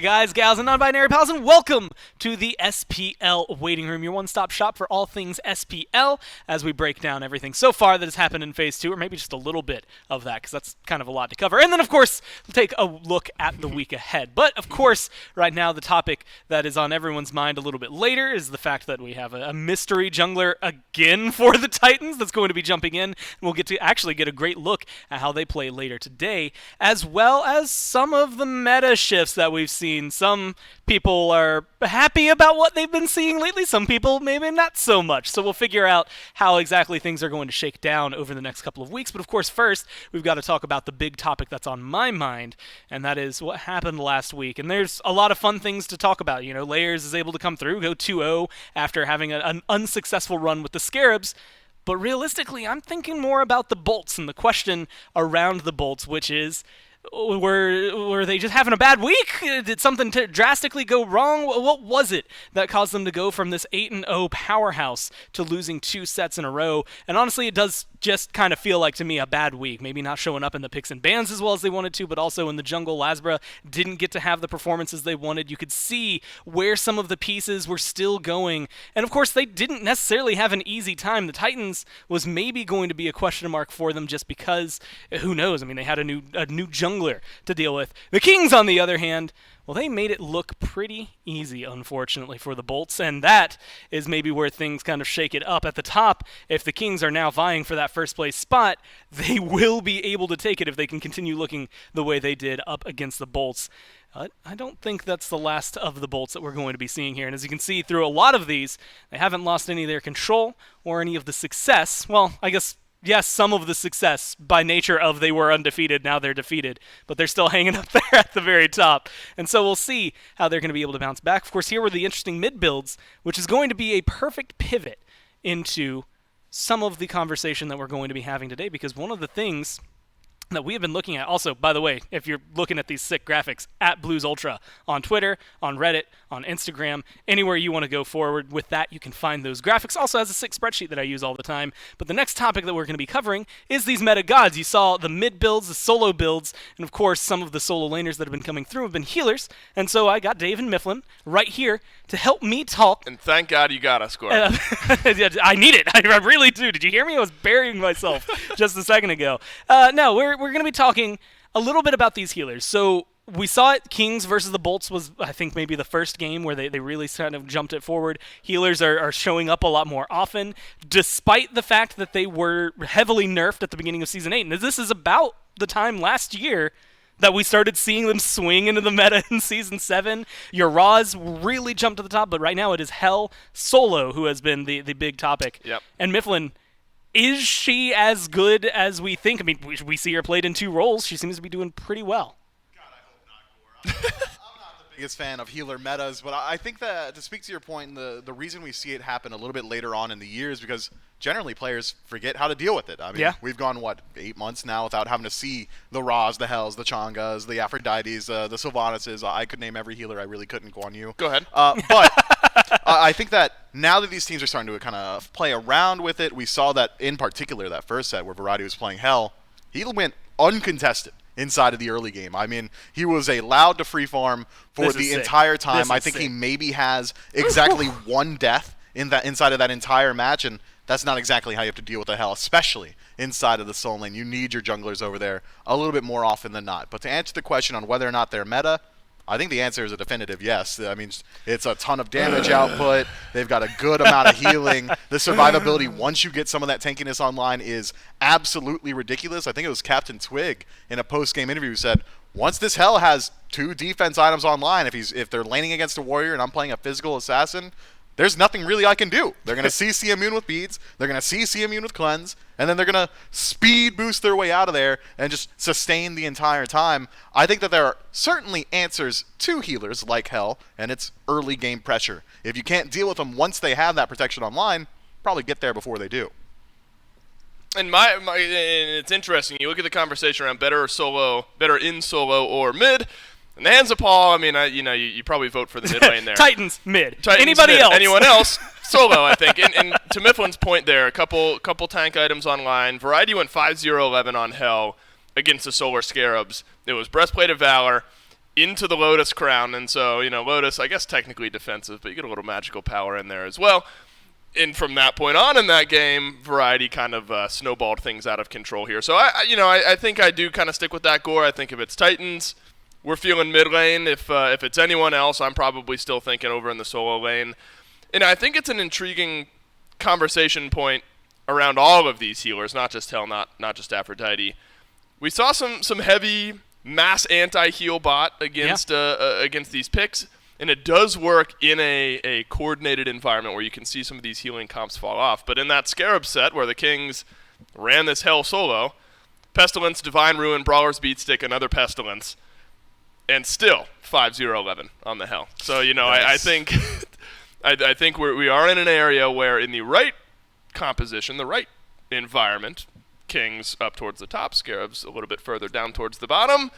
Guys, gals, and non-binary pals, and welcome to the SPL Waiting Room, your one-stop shop for all things SPL, as we break down everything so far that has happened in Phase 2, or maybe just a little bit of that, because that's kind of a lot to cover. And then, of course, we'll take a look at the week ahead. But, of course, right now, the topic that is on everyone's mind a little bit later is the fact that we have a mystery jungler again for the Titans that's going to be jumping in, and we'll get to actually get a great look at how they play later today, as well as some of the meta shifts that we've seen. Some people are happy about what they've been seeing lately. Some people maybe not so much. So we'll figure out how exactly things are going to shake down over the next couple of weeks. But of course, first, we've got to talk about the big topic that's on my mind, and that is what happened last week. And there's a lot of fun things to talk about. You know, Layers is able to come through, go 2-0 after having an unsuccessful run with the Scarabs. But realistically, I'm thinking more about the Bolts and the question around the Bolts, which is, were they just having a bad week? Did something drastically go wrong? What was it that caused them to go from this 8-0 powerhouse to losing 2 sets in a row? And honestly, it does just kind of feel like to me a bad week. Maybe not showing up in the picks and bans as well as they wanted to, but also in the jungle, Lasbra didn't get to have the performances they wanted. You could see where some of the pieces were still going. And of course, they didn't necessarily have an easy time. The Titans was maybe going to be a question mark for them just because, who knows? I mean, they had a new jungler to deal with. The Kings, on the other hand, well, they made it look pretty easy, unfortunately, for the Bolts, and that is maybe where things kind of shake it up. At the top, if the Kings are now vying for that first-place spot, they will be able to take it if they can continue looking the way they did up against the Bolts. I don't think that's the last of the Bolts that we're going to be seeing here, and as you can see through a lot of these, they haven't lost any of their control or any of the success. Well, I guess yes, some of the success by nature of they were undefeated, now they're defeated, but they're still hanging up there at the very top. And so we'll see how they're going to be able to bounce back. Of course, here were the interesting mid builds, which is going to be a perfect pivot into some of the conversation that we're going to be having today, because one of the things that we have been looking at, also, by the way, if you're looking at these sick graphics, at Blues Ultra on Twitter, on Reddit, on Instagram, anywhere you want to go forward with that, you can find those graphics. Also has a sick spreadsheet that I use all the time. But the next topic that we're going to be covering is these meta gods. You saw the mid builds, the solo builds, and of course, some of the solo laners that have been coming through have been healers. And so I got Dave and Myflin right here to help me talk. And thank God you got us, Gore. I need it. I really do. Did you hear me? I was burying myself just a second ago. No, we're going to be talking a little bit about these healers. So we saw it, Kings versus the Bolts was, I think, maybe the first game where they really kind of jumped it forward. Healers are showing up a lot more often, despite the fact that they were heavily nerfed at the beginning of Season 8. And this is about the time last year that we started seeing them swing into the meta in Season 7. Your Raws really jumped to the top, but right now it is Hell Solo who has been the big topic. Yep. And Myflin, is she as good as we think? I mean, we see her played in 2 roles. She seems to be doing pretty well. God, I hope not, Gore. I'm not the biggest fan of healer metas, but I think that, to speak to your point, the reason we see it happen a little bit later on in the year is because generally players forget how to deal with it. I mean, We've gone, 8 months now without having to see the Raws, the Hells, the Chongas, the Aphrodites, the Sylvanas. I could name every healer. I really couldn't go on you. Go ahead. But I think that now that these teams are starting to kind of play around with it, we saw that in particular that first set where Variety was playing Hell, he went uncontested inside of the early game. I mean, he was allowed to free farm for the entire time. I think he maybe has exactly 1 death inside of that entire match, and that's not exactly how you have to deal with the Hell, especially inside of the Soul Lane. You need your junglers over there a little bit more often than not. But to answer the question on whether or not they're meta, I think the answer is a definitive yes. I mean, it's a ton of damage output. They've got a good amount of healing. The survivability, once you get some of that tankiness online, is absolutely ridiculous. I think it was Captain Twig in a post-game interview who said, once this Hell has 2 defense items online, if they're laning against a warrior and I'm playing a physical assassin, there's nothing really I can do. They're going to CC immune with beads, they're going to CC immune with cleanse, and then they're going to speed boost their way out of there and just sustain the entire time. I think that there are certainly answers to healers like Hell, and it's early game pressure. If you can't deal with them once they have that protection online, probably get there before they do. And it's interesting. You look at the conversation around better in solo or mid. In the hands of Paul, I mean, you probably vote for the mid lane there. Titans mid. Anybody else? Anyone else? Solo, I think. And to Myflin's point there, a couple tank items online. Variety went 5-0-11 on Hell against the Solar Scarabs. It was Breastplate of Valor. into the Lotus Crown, and so, Lotus, I guess technically defensive, but you get a little magical power in there as well. And from that point on in that game, Variety kind of snowballed things out of control here. So, I think I do kind of stick with that, Gore. I think if it's Titans, we're feeling mid lane. If it's anyone else, I'm probably still thinking over in the solo lane. And I think it's an intriguing conversation point around all of these healers, not just Hell, not just Aphrodite. We saw some heavy mass anti-heal bot against these picks, and it does work in a coordinated environment where you can see some of these healing comps fall off. But in that Scarab set where the Kings ran this Hell solo, Pestilence, Divine Ruin, Brawler's Beatstick, another Pestilence, and still 5-0-11 on the Hell. So, I think I think we are in an area where in the right composition, the right environment, Kings up towards the top, Scarabs a little bit further down towards the bottom.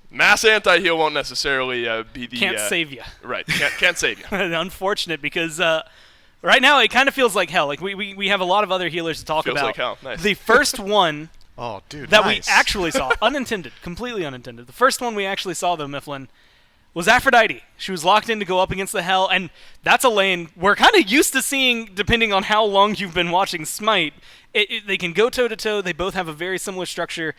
Mass anti-heal won't necessarily be the... Can't save you. Right, can't save you. Unfortunate, because right now it kind of feels like hell. Like we have a lot of other healers to talk Feels about. like hell, nice. The first one Oh, dude, that nice. we actually saw, unintended, completely unintended. The first one we actually saw, though, Myflin, was Aphrodite. She was locked in to go up against the Hell, and that's a lane we're kind of used to seeing, depending on how long you've been watching Smite. They can go toe-to-toe. They both have a very similar structure,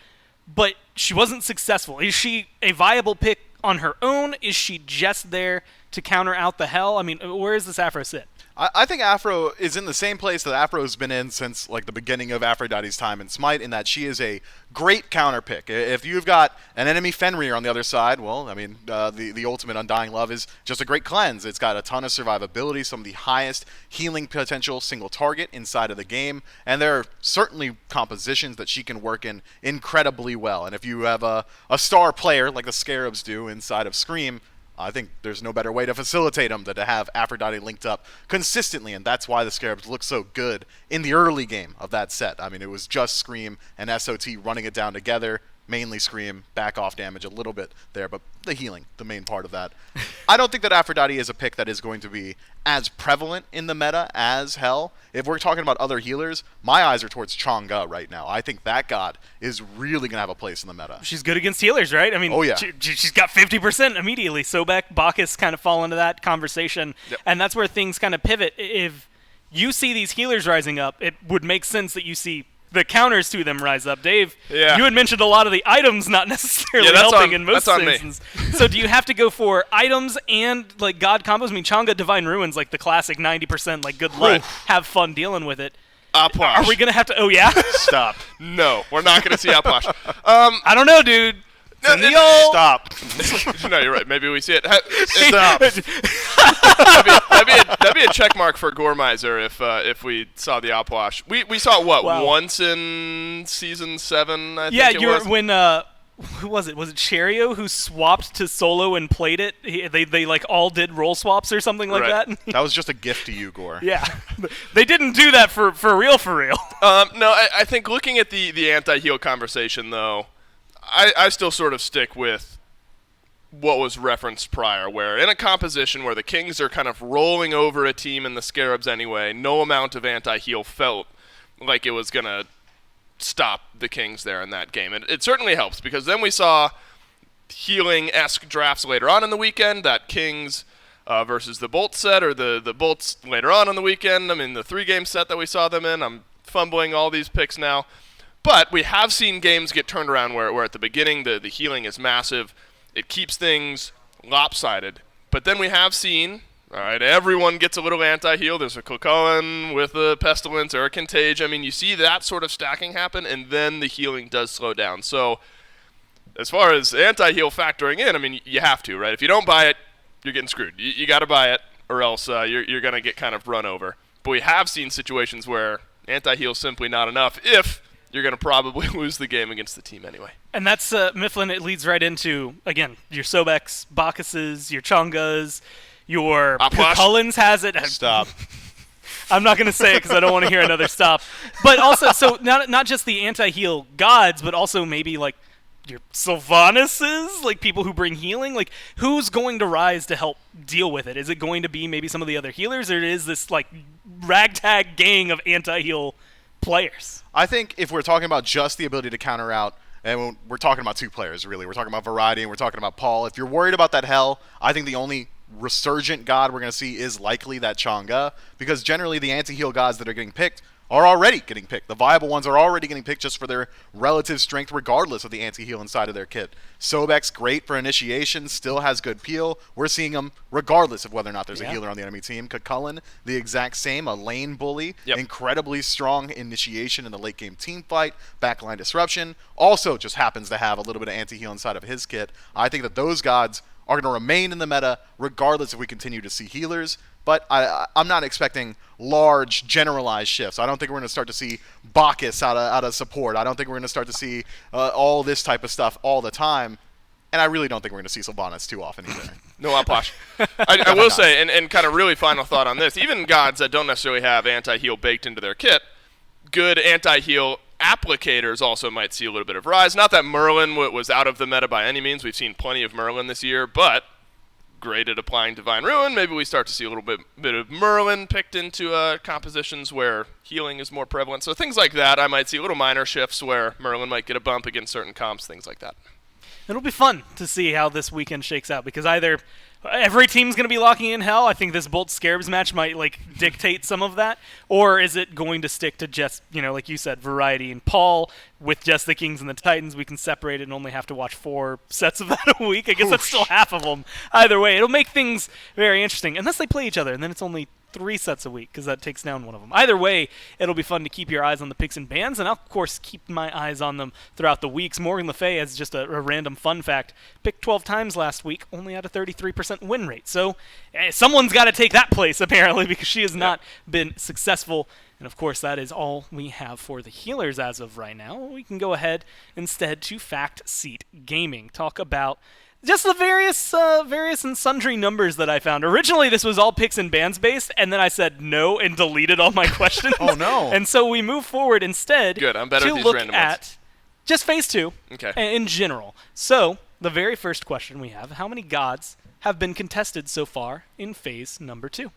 but she wasn't successful. Is she a viable pick on her own? Is she just there to counter out the Hell? I mean, where does this Afro sit? I think Afro is in the same place that Afro's been in since like the beginning of Aphrodite's time in Smite, in that she is a great counter pick. If you've got an enemy Fenrir on the other side, well, I mean, the ultimate Undying Love is just a great cleanse. It's got a ton of survivability, some of the highest healing potential single target inside of the game, and there are certainly compositions that she can work in incredibly well. And if you have a star player like the Scarabs do inside of Scream, I think there's no better way to facilitate them than to have Aphrodite linked up consistently, and that's why the Scarabs look so good in the early game of that set. I mean, it was just Scream and SOT running it down together, mainly Scream, back off damage a little bit there, but the healing, the main part of that. I don't think that Aphrodite is a pick that is going to be as prevalent in the meta as Hell. If we're talking about other healers, my eyes are towards Chang'e right now. I think that god is really going to have a place in the meta. She's good against healers, right? I mean, oh, yeah. She's got 50% immediately. Sobek, Bacchus kind of fall into that conversation, Yep. and that's where things kind of pivot. If you see these healers rising up, it would make sense that you see the counters to them rise up. Dave, Yeah. you had mentioned a lot of the items not necessarily Yeah, that's helping on- in most that's on me. instances. So do you have to go for items and like god combos? I mean, Chang'e Divine Ruins, like the classic 90%, like good luck, have fun dealing with it. Aplash. Are we going to have to, oh yeah? Stop. No, we're not going to see Aplash. I don't know, dude. No, In the old- Stop. No, you're right. Maybe we see it. Stop. That'd be a check mark for GoreMiser if we saw the Aplash. We saw it, what, Wow. once in Season 7, I Yeah, think it was? when who was it? Was it Cherio who swapped to solo and played it? They like all did role swaps or something like Right. that. That was just a gift to you, Gore. Yeah, they didn't do that for real. No, I think looking at the anti-heal conversation, though, I still sort of stick with what was referenced prior, where in a composition where the Kings are kind of rolling over a team in the Scarabs anyway, no amount of anti-heal felt like it was going to stop the Kings there in that game. And it certainly helps, because then we saw healing-esque drafts later on in the weekend, that Kings versus the Bolt set, or the Bolts later on in the weekend. I mean, the 3-game set that we saw them in, I'm fumbling all these picks now. But we have seen games get turned around where at the beginning the healing is massive. It keeps things lopsided. But then we have seen, all right, everyone gets a little anti-heal. There's a Kokoan with a Pestilence or a Contage. I mean, you see that sort of stacking happen, and then the healing does slow down. So as far as anti-heal factoring in, I mean, you have to, right? If you don't buy it, you're getting screwed. You got to buy it, or else you're going to get kind of run over. But we have seen situations where anti-heal is simply not enough if you're going to probably lose the game against the team anyway. And that's Myflin. It leads right into, again, your Sobeks, Bacchuses, your Chang'es, your Aplash. Cullens has it. Stop. I'm not going to say it because I don't want to hear another stop. But also, so not just the anti-heal gods, but also maybe like your Sylvanuses, like people who bring healing. Like, who's going to rise to help deal with it? Is it going to be maybe some of the other healers, or is this like ragtag gang of anti-heal players? I think if we're talking about just the ability to counter out And we're talking about 2 players, really. We're talking about Variety and we're talking about Paul. If you're worried about that Hell, I think the only resurgent god we're going to see is likely that Chang'e, because generally the anti-heal gods that are getting picked are already getting picked. The viable ones are already getting picked just for their relative strength regardless of the anti-heal inside of their kit. Sobek's great for initiation, still has good peel. We're seeing him regardless of whether or not there's a healer on the enemy team. Cucullin, the exact same, a lane bully, incredibly strong initiation in the late game team fight, backline disruption, also just happens to have a little bit of anti-heal inside of his kit. I think that those gods are going to remain in the meta regardless if we continue to see healers. But I'm not expecting large, generalized shifts. I don't think we're going to start to see Bacchus out of support. I don't think we're going to start to see all this type of stuff all the time. And I really don't think we're going to see Sylvanas too often either. No, Aposh. I will say, and kind of really final thought on this, even gods that don't necessarily have anti-heal baked into their kit, good anti-heal applicators also might see a little bit of rise. Not that Merlin was out of the meta by any means. We've seen plenty of Merlin this year, but great at applying Divine Ruin. Maybe we start to see a little bit of Merlin picked into compositions where healing is more prevalent. So things like that, I might see little minor shifts where Merlin might get a bump against certain comps, things like that. It'll be fun to see how this weekend shakes out, because either every team's going to be locking in Hell. I think this Bolt Scarabs match might dictate some of that, or is it going to stick to just, like you said, Variety and Paul with just the Kings and the Titans? We can separate it and only have to watch 4 sets of that a week. I guess that's still half of them. Either way, it'll make things very interesting, unless they play each other, and then it's only 3 sets a week, because that takes down one of them. Either way, it'll be fun to keep your eyes on the picks and bans, and I'll, of course, keep my eyes on them throughout the weeks. Morgan Le Fay, as just a random fun fact, picked 12 times last week, only had a 33% win rate. So someone's got to take that place, apparently, because she has not been successful. And, of course, that is all we have for the healers as of right now. We can go ahead instead to Fact Seat Gaming. Talk about just the various and sundry numbers that I found. Originally, this was all picks and bans based, and then I said no and deleted all my questions. Oh, no. And so we move forward instead Good, I'm better to at these look random at ones. just Phase 2 in general. So the very first question we have, how many gods have been contested so far in Phase number 2?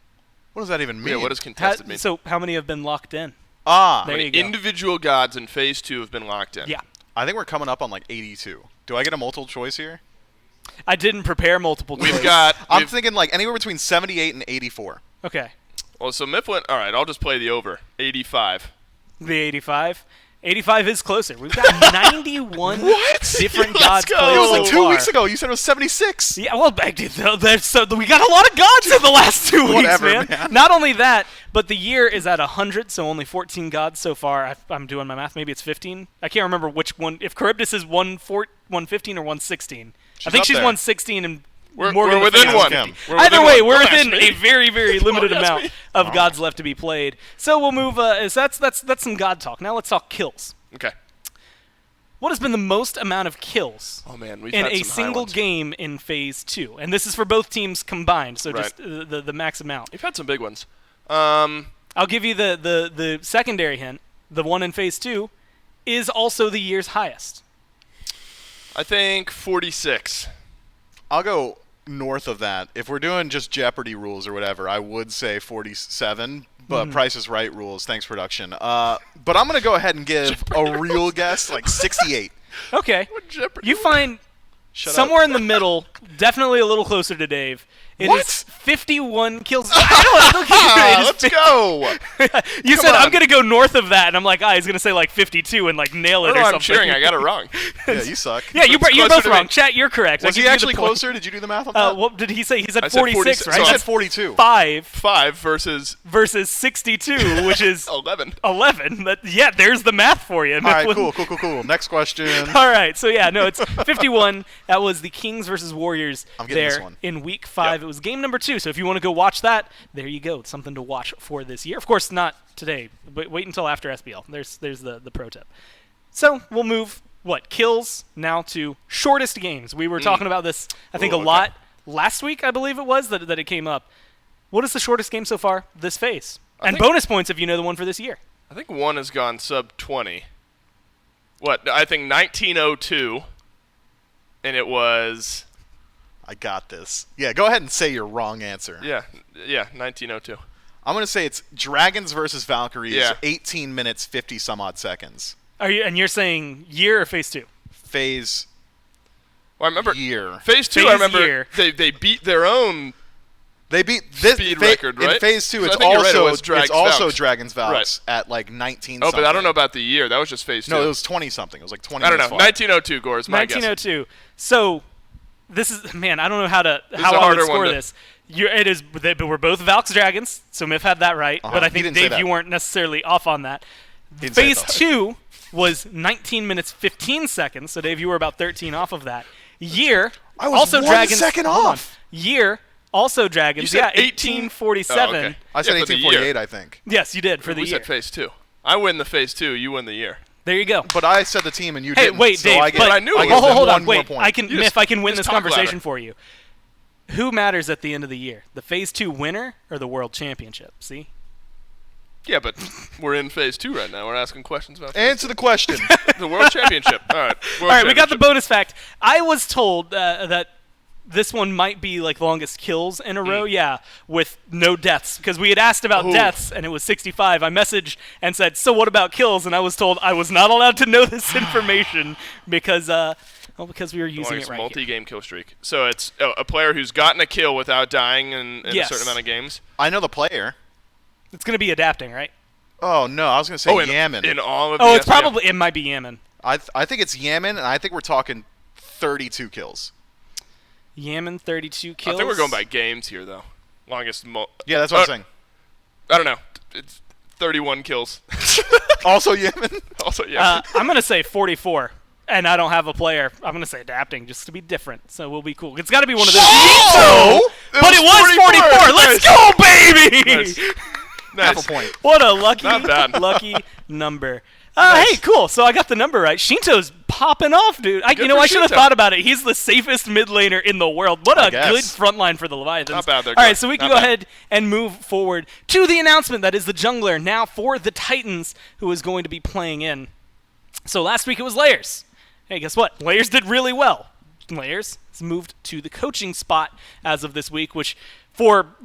What does that even mean? Yeah, what does contested mean? So how many have been locked in? There you go. Individual gods in Phase 2 have been locked in. Yeah. I think we're coming up on 82. Do I get a multiple choice here? I didn't prepare multiple choice. I'm thinking anywhere between 78 and 84. Okay. Well, so Myflin, all right, I'll just play the over. 85. The 85. 85 is closer. We've got 91 different gods go. played It was so like 2 far. weeks ago. You said it was 76. Yeah, well, we got a lot of gods in the last 2 weeks, Whatever, man. Not only that, but the year is at 100, so only 14 gods so far. I'm doing my math. Maybe it's 15. I can't remember which one. If Charybdis is 115 or 116. I think she's there. 116 and We're Morgan Le within Fay is one. 150. We're Either within way, one. we're Don't ask within me. a very, very limited Don't ask amount me. of gods left to be played. So we'll move. That's some god talk. Now let's talk kills. Okay. What has been the most amount of kills Oh, man, we've in had a some high single ones. game in Phase 2? And this is for both teams combined, so Right. just the max amount. We've had some big ones. I'll give you the secondary hint. The one in Phase 2 is also the year's highest. I think 46. I'll go north of that. If we're doing just Jeopardy rules or whatever, I would say 47. But Price is Right rules. Thanks, production. But I'm going to go ahead and give a real guess, 68. Okay. What Jeopardy? You find Shut somewhere up. in the middle, definitely a little closer to Dave. It What? is 51 kills. I don't know. It is Let's go. You Come said I'm on. going to go north of that, and I'm like, he's going to say 52 and nail it or No, something. I'm cheering. I got it wrong. Yeah, you suck. Yeah, you're It's both closer to wrong. me. Chat, you're correct. I'll Was give he you the actually point. closer? Did you do the math on that? What did he say? He said I said 46, 46, right? so I that's said 42. 5 versus versus 62, which is 11. 11. There's the math for you. All right, cool. Next question. All right, so it's 51. That was the Kings versus Warriors I'm getting this there one. in Week 5. Yep. It was game number 2, so if you want to go watch that, there you go. It's something to watch for this year. Of course, not today, but wait until after SBL. There's the pro tip. So we'll move, kills now to shortest games. We were talking about this, I think, Ooh, a lot last week, I believe it was, that it came up. What is the shortest game so far this phase? And think- bonus points if you know the one for this year. I think one has gone sub 20. I think 1902, and it was I got this. Yeah, go ahead and say your wrong answer. yeah 1902. I'm going to say it's Dragons versus Valkyries, Yeah. 18 minutes, 50 some odd seconds. And you're saying year or phase 2? phase Well, I remember year. Phase 2, Phase I remember year. they beat their own They beat this speed record, right? In phase 2. So I It's think you're right, it also was Drag's Dragon's Valks. Valks at like 19. Oh, but I don't something. know about the year. That was just Phase 2. No, it was 20 something. It was like 20. I don't know. minus 1902, Gore is my guess. 1902. So this is man. I don't know how is I a would harder score one to- this. It is. But we're both Valks Dragons, so Myf had that right. But I He think didn't say Dave, that. you weren't necessarily off on that. Didn't say Phase that. 2 was 19 minutes 15 seconds. So Dave, you were about 13 off of that. Year. I was also 1 Dragons. second hold on. off. Year. Also Dragons. You said yeah, 1847. 1847. Oh, okay. I said Yeah, for the 1848, year. I think. Yes, you did for the We year. said Phase 2. I win the Phase 2. You win the year. There you go. But I said the team and you Hey, didn't. wait, so Dave. I get, but I knew it I was get them. hold one on, more wait. point. I can, You Myf, just- I can win just this talk conversation louder. for you. Who matters at the end of the year? The Phase 2 winner or the World Championship? See? Yeah, but we're in Phase 2 right now. We're asking questions about Answer the question. the World Championship. All right. All right, we got the bonus fact. I was told that this one might be like longest kills in a row, yeah, with no deaths. Because we had asked about Ooh. deaths, and it was 65. I messaged and said, so what about kills? And I was told I was not allowed to know this information because we were using longest it right here. multi-game kill streak. So it's a player who's gotten a kill without dying in Yes. a certain amount of games. I know the player. It's going to be adapting, right? Oh, no. I was going to say in Yaman. In all of Oh, the it's SPL. probably, it might be Yaman. I think it's Yaman, and I think we're talking 32 kills. Yaman, 32 kills. I think we're going by games here, though. Longest Yeah, that's what I'm saying. I don't know. It's 31 kills. Also Yaman? Also, yeah. I'm going to say 44. And I don't have a player. I'm going to say adapting just to be different. So we'll be cool. It's got to be one of those. Whoa! But it was 44. Let's go, baby! Nice. Half Nice. a point. What a lucky, Not bad. lucky number. Nice. Hey, cool. So I got the number right. Shinto's popping off, dude. Good You know, for I should have Shinto. thought about it. He's the safest mid laner in the world. What I a guess. good front line for the Leviathans. Not bad there, All right, Glenn. so we can Not go bad. ahead and move forward to the announcement that is the jungler now for the Titans, who is going to be playing in. So last week it was Layers. Hey, guess what? Layers did really well. Layers has moved to the coaching spot as of this week, which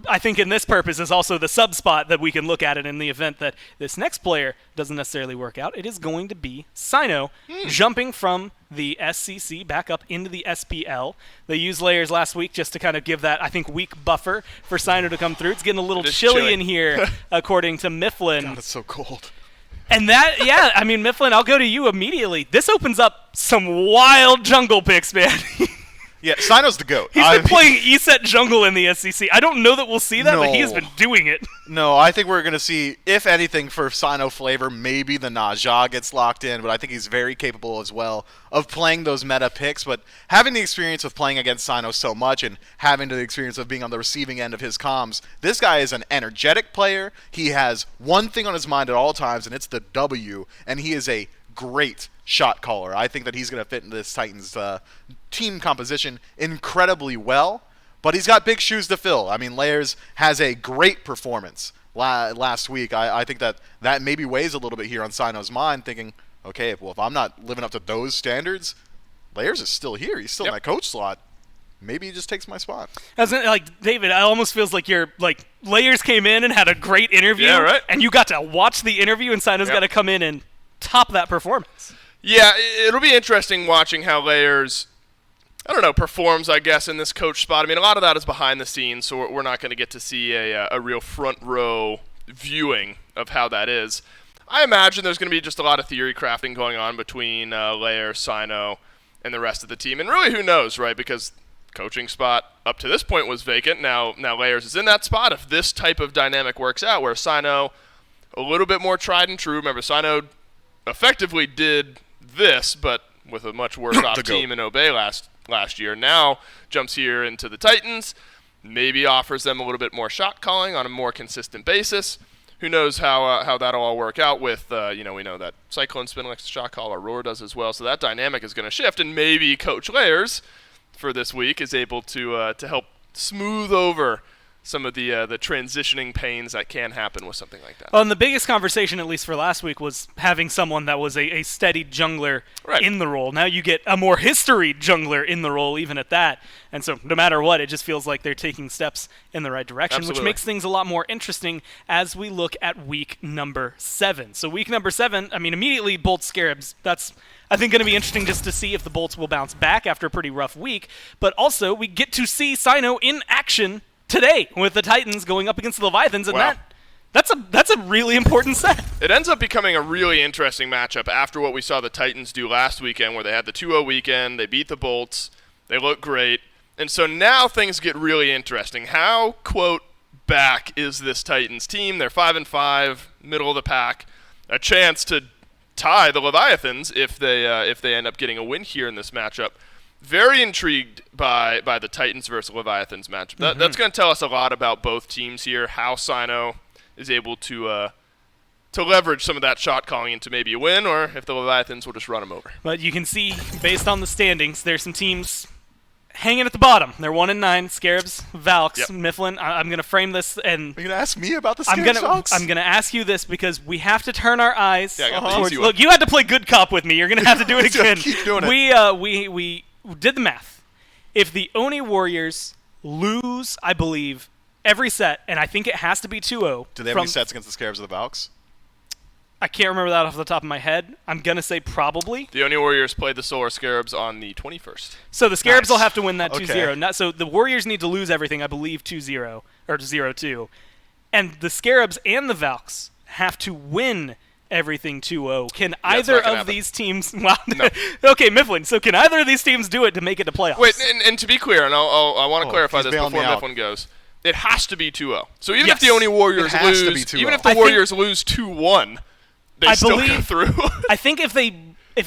I think in this purpose is also the sub spot that we can look at it in the event that this next player doesn't necessarily work out. It is going to be Cyno jumping from the SCC back up into the SPL. They used Layers last week just to kind of give that, I think, weak buffer for Cyno to come through. It's getting a little It is chilly chilly. in here, according to Myflin. God, it's so cold. And that, yeah, I mean, Myflin, I'll go to you immediately. This opens up some wild jungle picks, man. Yeah, Cyno's the GOAT. He's been playing ESET jungle in the SCC. I don't know that we'll see that, but he has No. been doing it. No, I think we're going to see, if anything, for Cyno flavor, maybe the Najah gets locked in, but I think he's very capable as well of playing those meta picks. But having the experience of playing against Cyno so much and having the experience of being on the receiving end of his comms, this guy is an energetic player. He has one thing on his mind at all times, and it's the W, and he is a great shot caller. I think that he's going to fit into this Titans team composition incredibly well, but he's got big shoes to fill. I mean, Layers has a great performance last week. I think that maybe weighs a little bit here on Cyno's mind, thinking, okay, well, if I'm not living up to those standards, Layers is still here. He's still in that coach slot. Maybe he just takes my spot. Like, David, it almost feels like you're, like, Layers came in and had a great interview, Yeah, right. and you got to watch the interview, and Cyno's got to come in and top that performance. Yeah, it'll be interesting watching how Layers, I don't know, performs, I guess, in this coach spot. I mean, a lot of that is behind the scenes, so we're not going to get to see a real front row viewing of how that is. I imagine there's going to be just a lot of theory crafting going on between Layers, Cyno, and the rest of the team. And really, who knows, right? Because coaching spot up to this point was vacant. Now Layers is in that spot. If this type of dynamic works out, where Cyno, a little bit more tried and true. Remember, Cyno effectively did this, but with a much worse off team in Obey last year. Now jumps here into the Titans, maybe offers them a little bit more shot calling on a more consistent basis. Who knows how that'll all work out with, we know that Cyclone Spin likes to shot call, Aurora does as well, so that dynamic is going to shift, and maybe Coach Layers for this week is able to help smooth over some of the transitioning pains that can happen with something like that. Well, and the biggest conversation, at least for last week, was having someone that was a steady jungler in the role. Now you get a more historied jungler in the role, even at that. And so no matter what, it just feels like they're taking steps in the right direction, Absolutely. which makes things a lot more interesting as we look at week number 7. So week number 7, I mean, immediately Bolts Scarabs. That's, I think, going to be interesting just to see if the Bolts will bounce back after a pretty rough week. But also, we get to see Cyno in action today with the Titans going up against the Leviathans, and Wow. that's a really important set. It ends up becoming a really interesting matchup after what we saw the Titans do last weekend, where they had the 2-0 weekend, they beat the Bolts, they look great, and so now things get really interesting. How, quote, back is this Titans team? They're 5-5, middle of the pack, a chance to tie the Leviathans if they end up getting a win here in this matchup. Very intrigued by the Titans versus Leviathans matchup. That's going to tell us a lot about both teams here, how Cyno is able to leverage some of that shot calling into maybe a win, or if the Leviathans will just run them over. But you can see, based on the standings, there's some teams hanging at the bottom. They're 1-9, Scarabs, Valks, Yep. Myflin. I'm going to frame this, and Are you going to ask me about the I'm Scarabs, Valks? gonna ask you this because we have to turn our eyes Yeah, I got the towards. easy one. Look, you had to play good cop with me. You're gonna have to do it Just again. keep doing it. We did the math. If the Oni Warriors lose, I believe, every set, and I think it has to be 2-0. Do they have any sets against the Scarabs or the Valks? I can't remember that off the top of my head. I'm gonna say probably. The Oni Warriors played the Solar Scarabs on the 21st. So the Scarabs Nice. will have to win that Okay. 2-0. So the Warriors need to lose everything, I believe, 2-0 or 0-2, and the Scarabs and the Valks have to win everything 2-0. Can it's either not gonna of happen. these teams? Well, No. Okay, Myflin. So can either of these teams do it to make it to playoffs? Wait, and to be clear, and I want to clarify he's this bailing before me out. Myflin goes, it has to be 2-0. So even Yes. if the Oni Warriors It has to be lose, 2-0. even if I the think- Warriors lose 2-1, they I still go believe- through. I think if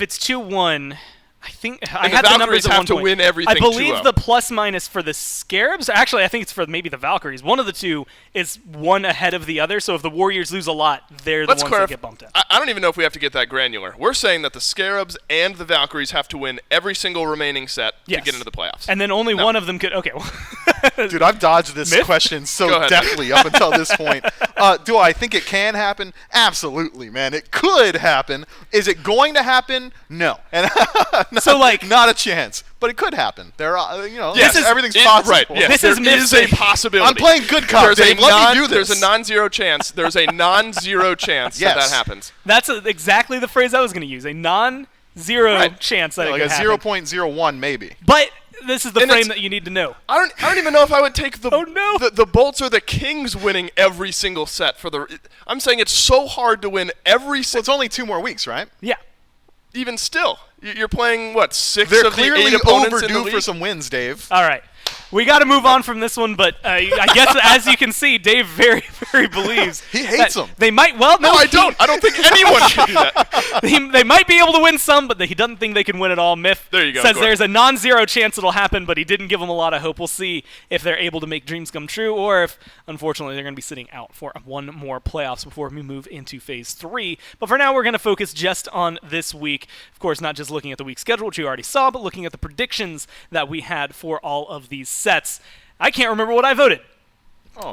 it's 2-1. I think I And the had the Valkyries numbers at have one to point. win everything I believe 2-0. the plus minus for the Scarabs. Actually, I think it's for maybe the Valkyries. One of the two is one ahead of the other. So if the Warriors lose a lot, they're Let's the ones clarify. that get bumped out. I don't even know if we have to get that granular. We're saying that the Scarabs and the Valkyries have to win every single remaining set Yes. to get into the playoffs. And then only No. one of them could. Okay. Well, Dude, I've dodged this Myth? question Go so ahead. deftly up until this point. Do I think it can happen? Absolutely, man. It could happen. Is it going to happen? No. And So, like- not a chance. But it could happen. There are, Yes, everything's it- possible. Right, yes, This there is Myth is a saying- possibility. I'm playing good cop, There's Dave. a Let me do this. There's a non-zero chance. There's a non-zero chance that Yes. happens. that's exactly the phrase I was going to use. A non-zero Right. chance that Like it a could happen. 0.01 maybe. But this is the And frame it's- that you need to know. I don't even know if I would take the Oh, no. the Bolts or the Kings winning every single set for the. I'm saying it's so hard to win every Well, set. it's only 2 more weeks, right? Yeah. Even still, you're playing what 6 They're of the 8 clearly opponents in the overdue league. for some wins, Dave. All right. We got to move on from this one, but I guess as you can see, Dave very, very believes He hates that them. They might. Well, No, I don't. I don't think anyone can do that. They might be able to win some, but he doesn't think they can win it all. Myth There you go, says Gordon. there's a non-zero chance it'll happen, but he didn't give them a lot of hope. We'll see if they're able to make dreams come true, or if, unfortunately, they're going to be sitting out for one more playoffs before we move into Phase 3. But for now, we're going to focus just on this week. Of course, not just looking at the week schedule, which you already saw, but looking at the predictions that we had for all of these sets. I can't remember what I voted.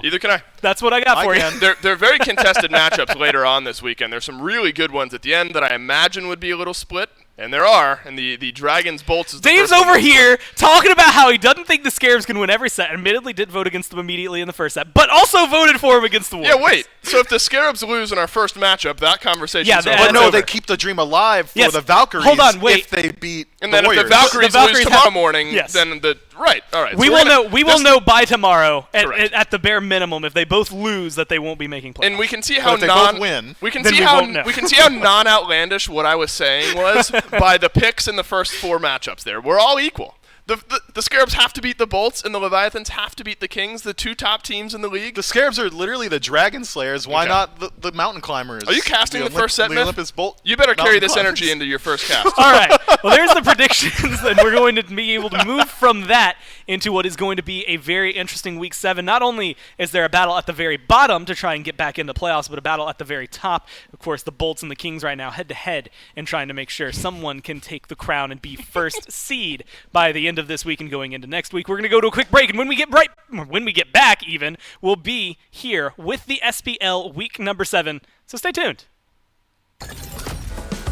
Either can I. That's what I got for you. can. They're very contested matchups later on this weekend. There's some really good ones at the end that I imagine would be a little split, and there are. And the Dragons Bolts is the Dave's first one. over here talking about how he doesn't think the Scarabs can win every set. Admittedly, did vote against them immediately in the first set, but also voted for him against the Yeah, Warriors. wait. So if the Scarabs lose in our first matchup, that conversation's Yeah, over. that- But no, over. they keep the dream alive for Yes. the Valkyries. Hold on, wait. If they beat And the then Warriors. if the Valkyries, The Valkyries lose tomorrow have- morning, yes. then the right. All right. We so will we're gonna- know. We will this- know by tomorrow, Correct. at the bare minimum, if they both lose, that they won't be making playoffs. And we can see how if they both win, we can then see we how won't know. we can see how non-outlandish what I was saying was by the picks in the first 4 matchups. There, we're all equal. The Scarabs have to beat the Bolts, and the Leviathans have to beat the Kings, the 2 top teams in the league. the Scarabs are literally the Dragon Slayers. Why Okay. not the Mountain Climbers? Are you casting the first set, the Myth? Olympus Bolt? You better carry Mountain this Climbers. energy into your first cast. All right. Well, there's the predictions, and we're going to be able to move from that into what is going to be a very interesting Week 7. Not only is there a battle at the very bottom to try and get back into playoffs, but a battle at the very top. Of course, the Bolts and the Kings right now head-to-head and trying to make sure someone can take the crown and be first seed by the end end of this week and going into next week. We're going to go to a quick break, and when we get back even, we'll be here with the SPL week number 7. So stay tuned.